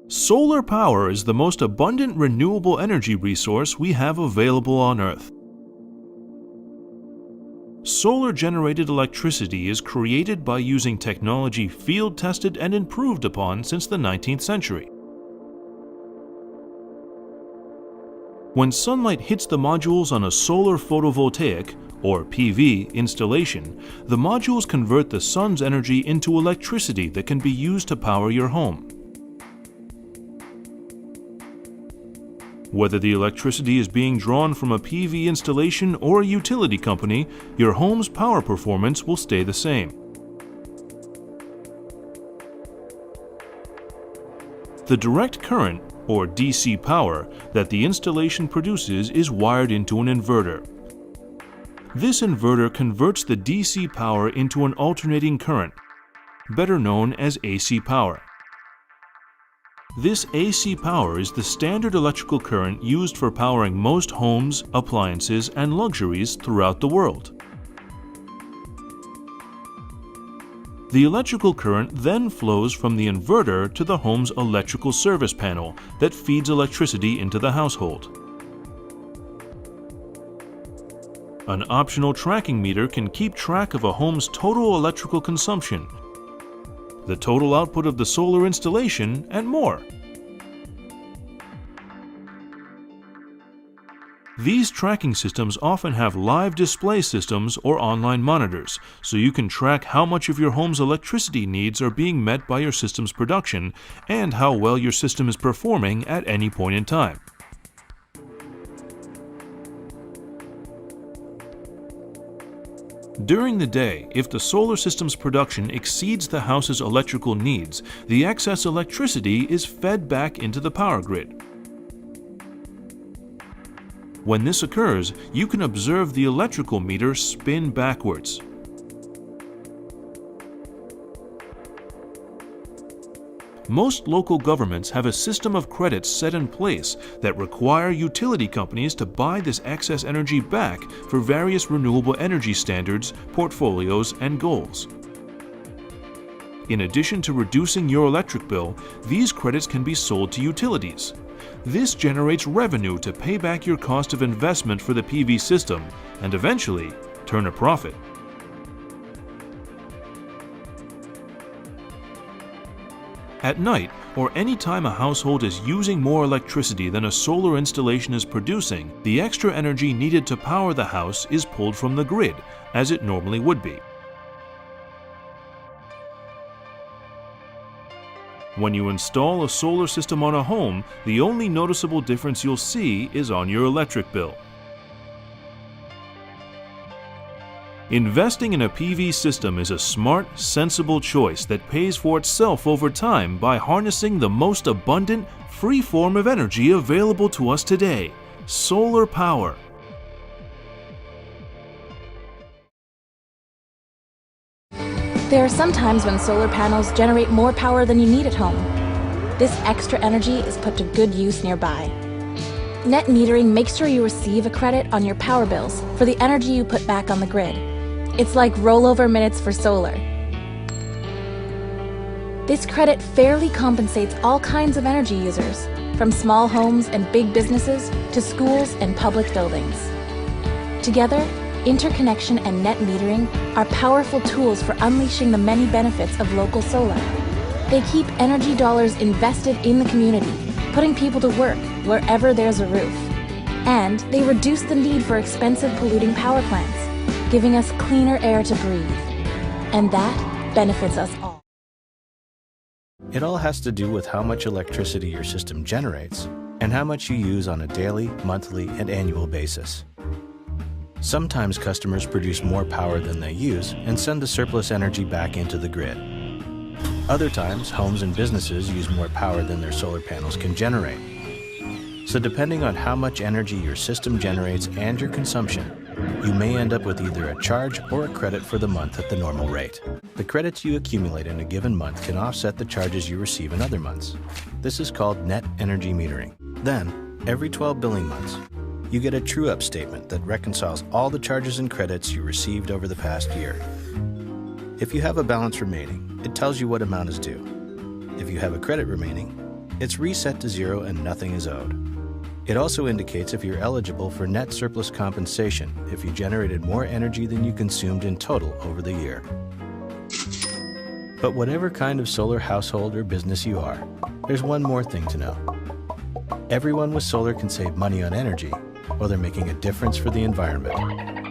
Solar power is the most abundant renewable energy resource we have available on Earth. Solar-generated electricity is created by using technology field-tested and improved upon since the 19th century. When sunlight hits the modules on a solar photovoltaic, or PV, installation, the modules convert the sun's energy into electricity that can be used to power your home. Whether the electricity is being drawn from a PV installation or a utility company, your home's power performance will stay the same. The direct current, or DC power, that the installation produces is wired into an inverter. This inverter converts the DC power into an alternating current, better known as AC power. This AC power is the standard electrical current used for powering most homes, appliances, and luxuries throughout the world. The electrical current then flows from the inverter to the home's electrical service panel that feeds electricity into the household. An optional tracking meter can keep track of a home's total electrical consumption, the total output of the solar installation, and more. These tracking systems often have live display systems or online monitors, so you can track how much of your home's electricity needs are being met by your system's production and how well your system is performing at any point in time. During the day, if the solar system's production exceeds the house's electrical needs, the excess electricity is fed back into the power grid. When this occurs, you can observe the electrical meter spin backwards. Most local governments have a system of credits set in place that require utility companies to buy this excess energy back for various renewable energy standards, portfolios, and goals. In addition to reducing your electric bill, these credits can be sold to utilities. This generates revenue to pay back your cost of investment for the PV system and eventually turn a profit. At night, or any time a household is using more electricity than a solar installation is producing, the extra energy needed to power the house is pulled from the grid, as it normally would be. When you install a solar system on a home, the only noticeable difference you'll see is on your electric bill. Investing in a PV system is a smart, sensible choice that pays for itself over time by harnessing the most abundant, free form of energy available to us today: solar power. There are some times when solar panels generate more power than you need at home. This extra energy is put to good use nearby. Net metering makes sure you receive a credit on your power bills for the energy you put back on the grid. It's like rollover minutes for solar. This credit fairly compensates all kinds of energy users, from small homes and big businesses to schools and public buildings. Together, interconnection and net metering are powerful tools for unleashing the many benefits of local solar. They keep energy dollars invested in the community, putting people to work wherever there's a roof. And they reduce the need for expensive polluting power plants, giving us cleaner air to breathe. And that benefits us all. It all has to do with how much electricity your system generates and how much you use on a daily, monthly, and annual basis. Sometimes customers produce more power than they use and send the surplus energy back into the grid. Other times, homes and businesses use more power than their solar panels can generate. So depending on how much energy your system generates and your consumption, you may end up with either a charge or a credit for the month at the normal rate. The credits you accumulate in a given month can offset the charges you receive in other months. This is called net energy metering. Then, every 12 billing months, you get a true-up statement that reconciles all the charges and credits you received over the past year. If you have a balance remaining, it tells you what amount is due. If you have a credit remaining, It's reset to zero and nothing is owed. It also indicates if you're eligible for net surplus compensation if you generated more energy than you consumed in total over the year. But whatever kind of solar household or business you are, there's one more thing to know. Everyone with solar can save money on energy, while they're making a difference for the environment.